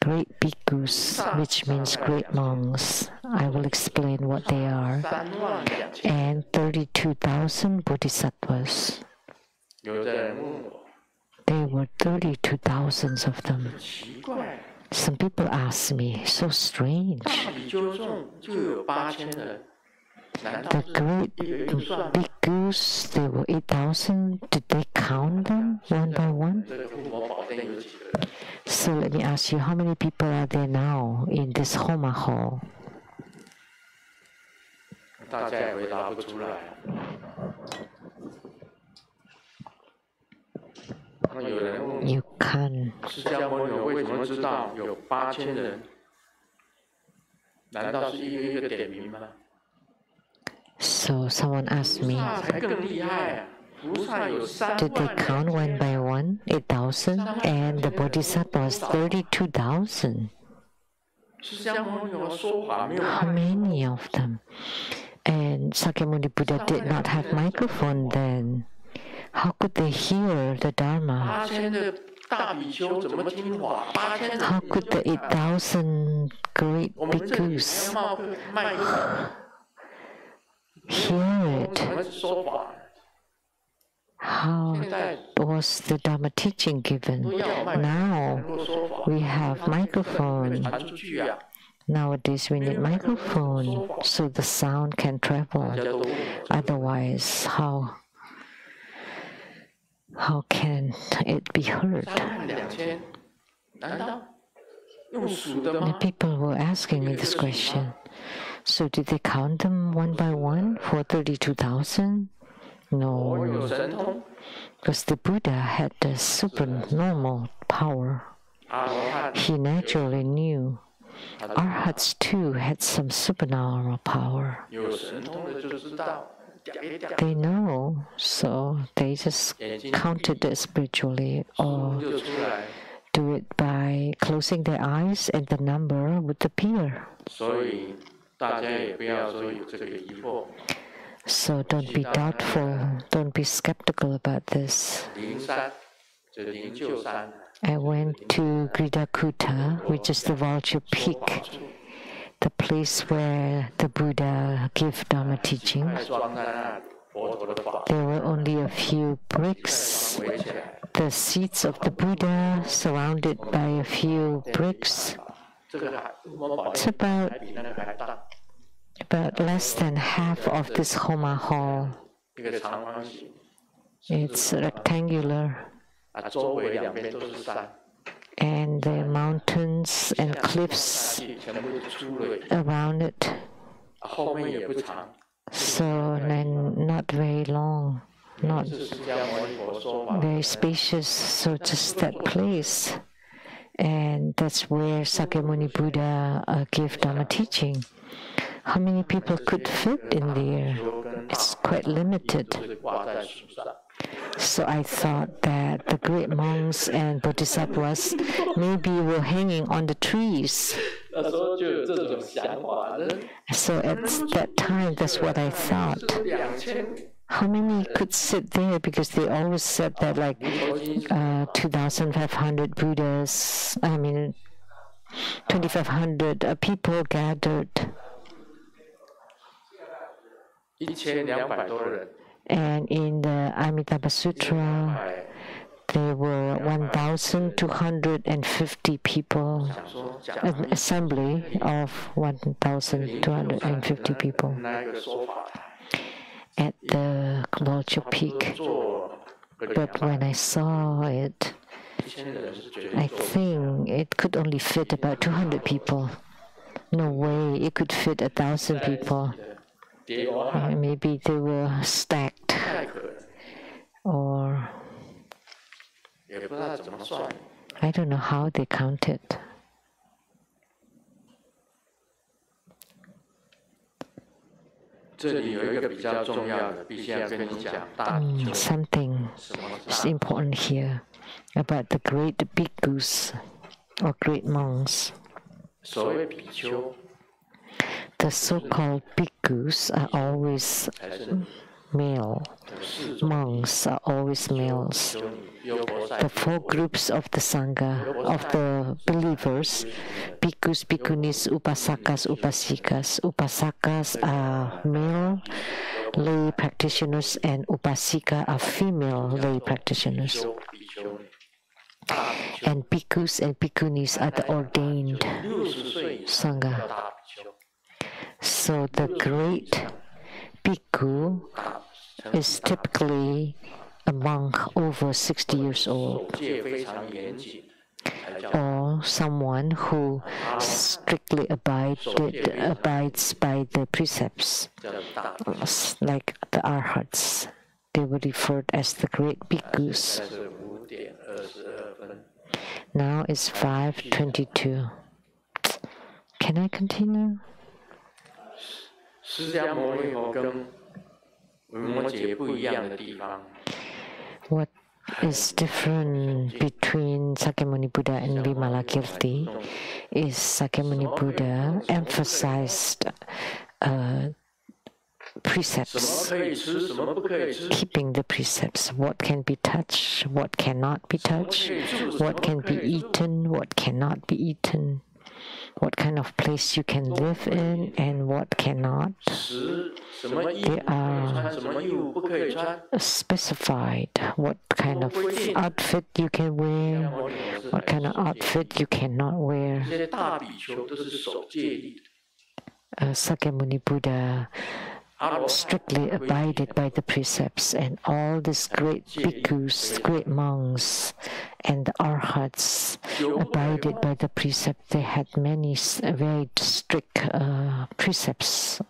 Great bhikkhus, which means great monks. I will explain what they are. And 32,000 bodhisattvas. There were 32,000 of them. Some people ask me, so strange. The great bhikkhus, there were 8,000. Did they count them one by one? So let me ask you, how many people are there now in this Homa hall? You can't. So someone asked me, did they count one by one, 8,000? And the bodhisattvas, 32,000. How many of them? And Sakyamuni Buddha did not have microphone then. How could they hear the Dharma? How could the 8,000 great bhikkhus hear it? How was the Dharma teaching given? Now we have microphone. Nowadays we need microphone so the sound can travel. Otherwise, how can it be heard? The people were asking me this question. So did they count them one by one for 32,000? No. Because the Buddha had the supernormal power. He naturally knew Arhats too had some supernormal power. They know, so they just counted it spiritually or do it by closing their eyes and the number would appear. So don't be doubtful, don't be skeptical about this. I went to Gridakuta, which is the vulture peak, the place where the Buddha gave Dharma teachings. There were only a few bricks, the seats of the Buddha surrounded by a few bricks. It's about less than half of this Homa hall. It's rectangular. And there are mountains and cliffs around it. So then not very long, not very spacious, so just that place. And that's where Sakyamuni Buddha gave Dharma teaching. How many people could fit in there? It's quite limited. So I thought that the great monks and bodhisattvas maybe were hanging on the trees. So at that time, that's what I thought. How many could sit there? Because they always said that like 2,500 Buddhas, 2,500 people gathered. And in the Amitabha Sutra, there were 1,250 people, an assembly of 1,250 people at the vulture peak. But when I saw it, I think it could only fit about 200 people. No way it could fit 1,000 people. Maybe they were stacked, or I don't know how they counted. Something is important here about the great bhikkhus or great monks. The so-called bhikkhus are always male. Monks are always males. The four groups of the Sangha, of the believers, bhikkhus, bhikkhunis, upasakas, upasikas. Upasakas are male lay practitioners and upasika are female lay practitioners. And bhikkhus and bhikkhunis are the ordained Sangha. So the great bhikkhu is typically a monk over 60 years old, or someone who strictly abides by the precepts, like the Arhats. They were referred as the great bhikkhus. Now it's 5:22. Can I continue? What is different between Sakyamuni Buddha and Vimalakirti is Sakyamuni Buddha emphasized precepts, keeping the precepts, what can be touched, what cannot be touched, what can be eaten, what cannot be eaten, what kind of place you can live in and what cannot. They are specified what kind of outfit you can wear, what kind of outfit you cannot wear. Sakyamuni Buddha strictly abided by the precepts, and all these great bhikkhus, great monks, and the Arhats abided by the precept. They had many very strict precepts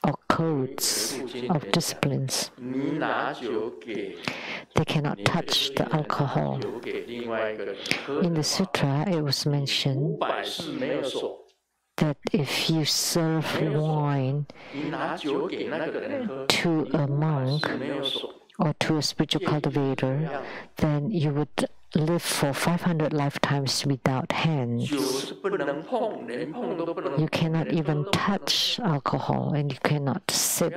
or codes of disciplines. They cannot touch the alcohol. In the sutra, it was mentioned that if you serve wine to a monk or to a spiritual cultivator, then you would live for 500 lifetimes without hands. You cannot even touch alcohol, and you cannot sip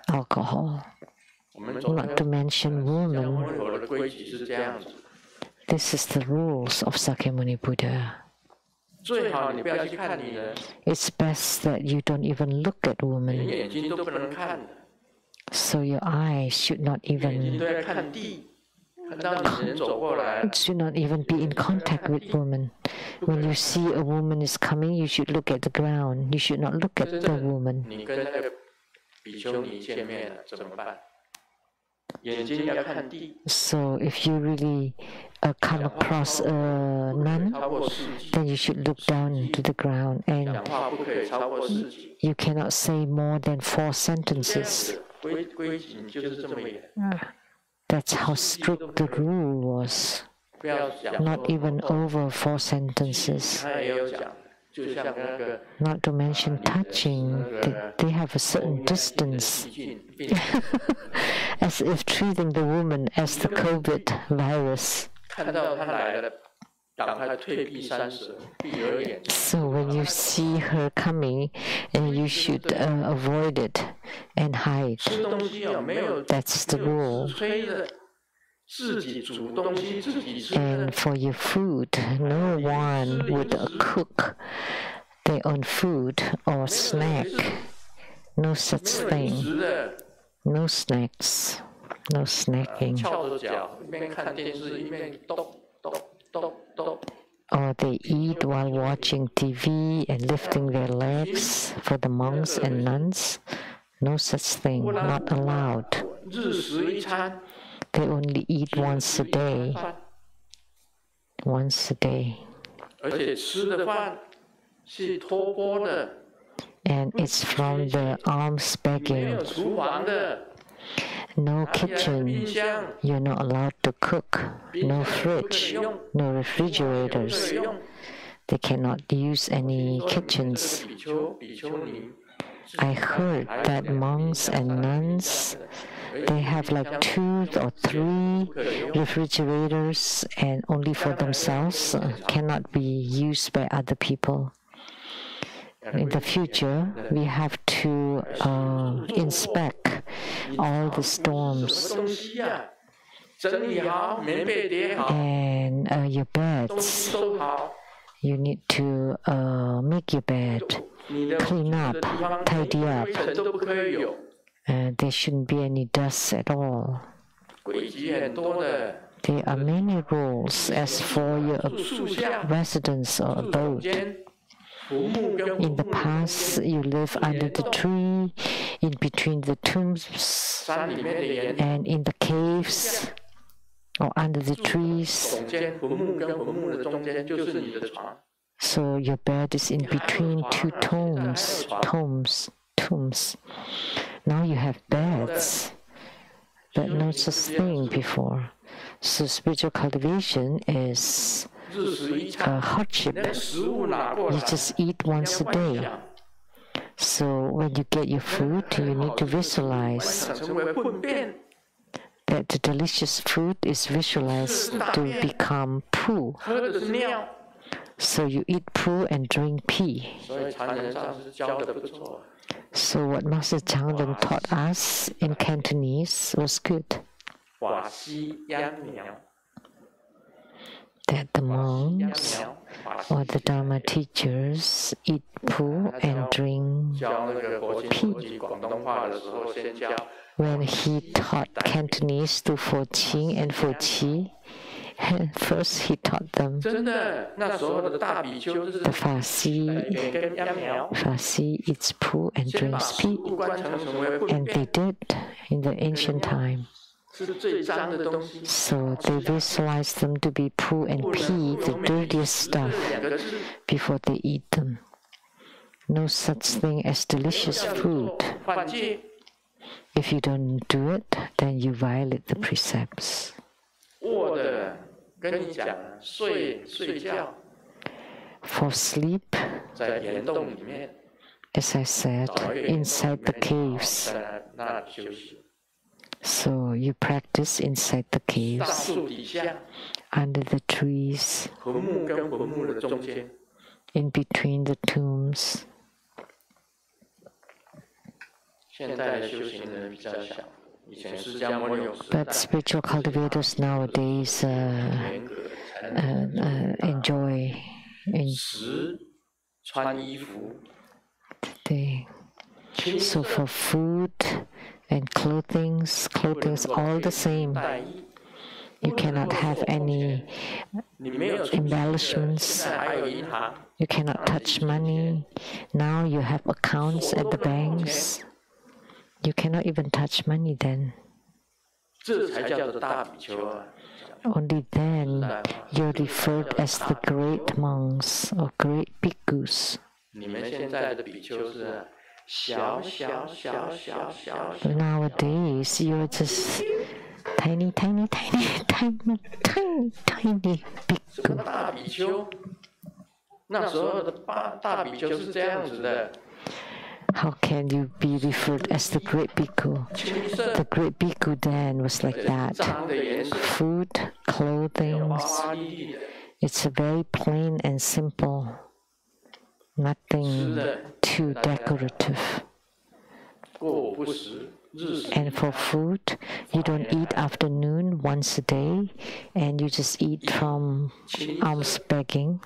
alcohol. Not to mention women. This is the rules of Sakyamuni Buddha. It's best that you don't even look at women. So your eyes should not even be in contact with women. When you see a woman is coming, you should look at the ground. You should not look at the woman. So if you really come across a nun, then you should look down to the ground, and you cannot say more than 4 sentences. That's how strict the rule was. Not even over 4 sentences. Not to mention touching, they have a certain distance. As if treating the woman as the COVID virus. So when you see her coming, you should avoid it and hide. That's the rule. And for your food, no one would cook their own food or snack. No such thing. No snacks. No snacking. Or they eat while watching TV and lifting their legs for the monks and nuns. No such thing. Not allowed. They only eat once a day. Once a day. And it's from the alms begging. No kitchen. You're not allowed to cook. No fridge. No refrigerators. They cannot use any kitchens. I heard that monks and nuns, they have like 2 or 3 refrigerators, and only for themselves, cannot be used by other people. In the future, we have to inspect all the storms and your beds. You need to make your bed, clean up, tidy up. There shouldn't be any dust at all. There are many rules as for your residence or abode. In the past, you live under the tree, in between the tombs, and in the caves, or under the trees. So your bed is in between 2 tombs. Now you have beds, but no such thing before. So spiritual cultivation is a hardship. You just eat once a day. So when you get your food, you need to visualize that the delicious food is visualized to become poo. So you eat poo and drink pee. So what Master Changden taught us in Cantonese was good. That the monks or the Dharma teachers eat poo and drink pee. When he taught Cantonese to Fo Qing and Fo Qi, first he taught them the Farsi eats poo and drinks pee, and they did in the ancient time. So they visualize them to be poo and pee, the dirtiest stuff, before they eat them. no such thing as delicious food. If you don't do it, then you violate the precepts. For sleep, as I said, inside the caves. So you practice inside the caves, under the trees, in between the tombs. But spiritual cultivators nowadays enjoy so for food and clothing's all the same. You cannot have any embellishments. You cannot touch money. Now you have accounts at the banks. You cannot even touch money then. Only then you're referred as the great monks or great bhikkhus. Nowadays, you're just tiny bhikkhu. How can you be referred as the great bhikkhu? The great bhikkhu then was like that. Food, clothing, it's very plain and simple. Nothing too decorative. And for food, you don't eat afternoon once a day, and you just eat from alms begging.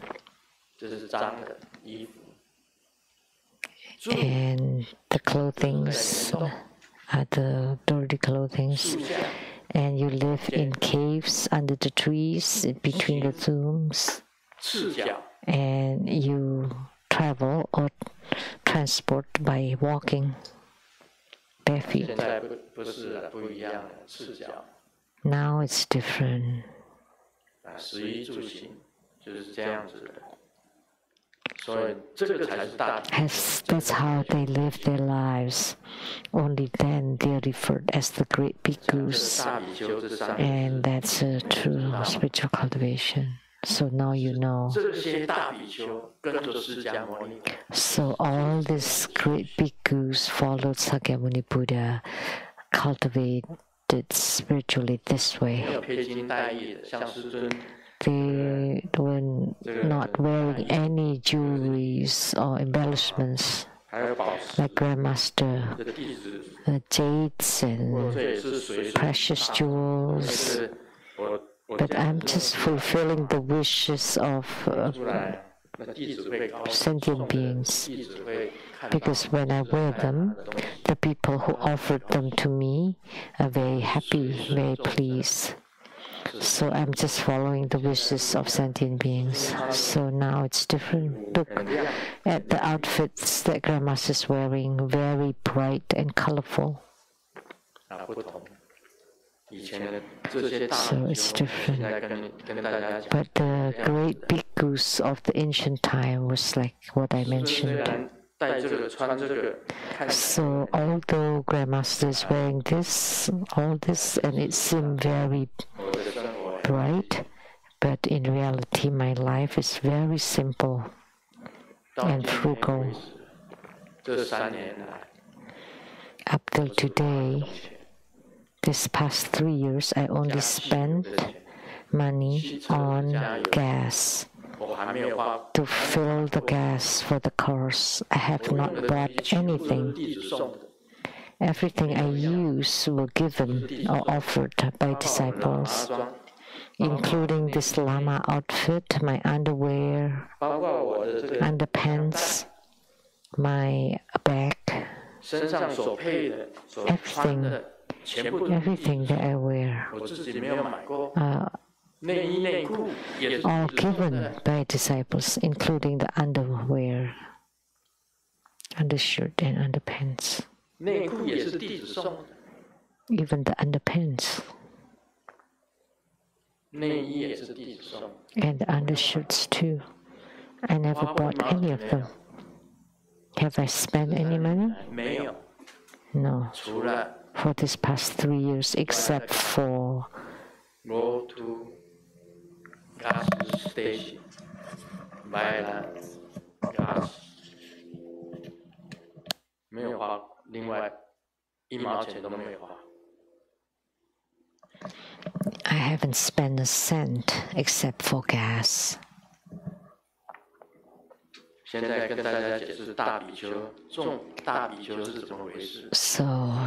And the clothings are the dirty clothings, and you live in caves under the trees between the tombs, and you travel or transport by walking bare feet. Now it's different. That's how they live their lives. Only then they are referred as the great bhikkhus. And that's a true spiritual cultivation. So now you know. So all these great bhikkhus followed Sakyamuni Buddha, cultivated spiritually this way. They were not wearing any jewelries or embellishments like Grandmaster, jades and precious jewels. But I'm just fulfilling the wishes of sentient beings, because when I wear them, the people who offered them to me are very happy, very pleased. So I'm just following the wishes of sentient beings. So now it's different. Look at the outfits that Grandmaster is wearing, very bright and colorful. So it's different. But the great bhikkhus of the ancient time was like what I mentioned. So although Grandmaster is wearing all this, and it seemed very bright, but in reality my life is very simple and frugal. Up till today, this past 3 years, I only spent money on gas, to fill the gas for the cars. I have not bought anything. Everything I use were given or offered by disciples, including this Lama outfit, my underwear, underpants, my bag, everything that I wear, all given by disciples, including the underwear, undershirt and underpants, even the underpants and the undershirts too. I never bought any of them. Have I spent any money? 没有。 No. 除了 For this past 3 years, except for go to gas station, buy gas， 没有花，另外1毛钱都没有花。 I haven't spent a cent except for gas. 现在跟大家解释大比丘是怎么回事。 So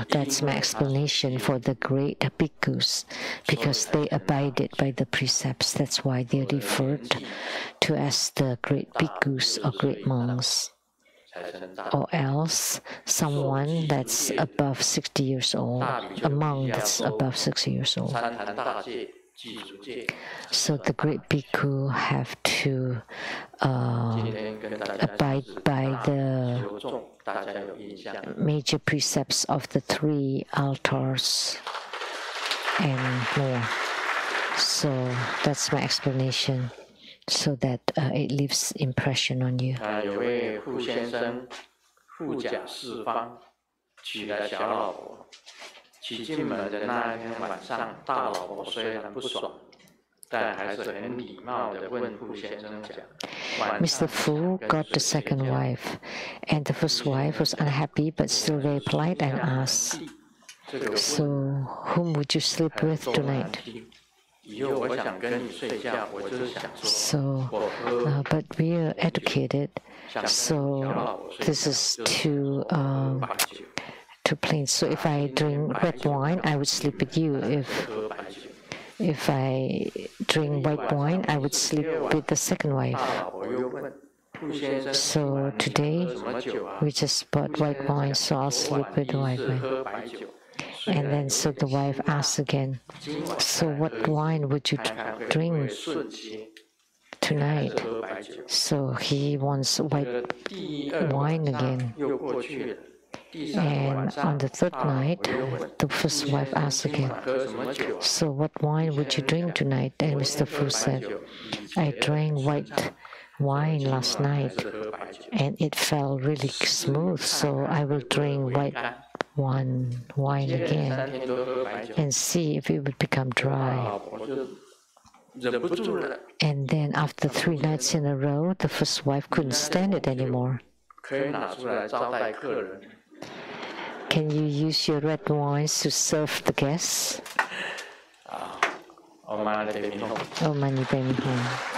that's my explanation for the great bhikkhus, because they abided by the precepts. That's why they're referred to as the great bhikkhus or great monks. Or else someone that's above 60 years old, a monk that's above 60 years old. So the great bhikkhu have to abide by the major precepts of the 3 altars and more. So that's my explanation, so that it leaves impression on you. 有位傅先生富甲四方，娶了小老婆。娶进门的那天晚上，大老婆虽然不爽，但还是很礼貌地问傅先生讲。Mr. Fu got the second wife, and the first wife was unhappy but still very polite and asked, "So, whom would you sleep with tonight?" So, but we are educated, so this is too plain. So if I drink red wine, I would sleep with you. If I drink white wine, I would sleep with the second wife. So today, we just bought white wine, so I'll sleep with the white wine. And then so the wife asks again, "So what wine would you drink tonight?" So he wants white wine again. And on the third night, the first wife asked again, "So what wine would you drink tonight?" And Mr. Fu said, "I drank white wine last night, and it felt really smooth, so I will drink white wine again and see if it would become dry." And then after 3 nights in a row, the first wife couldn't stand it anymore. Can you use your red wines to serve the guests? Oh, Mani Padme Hum.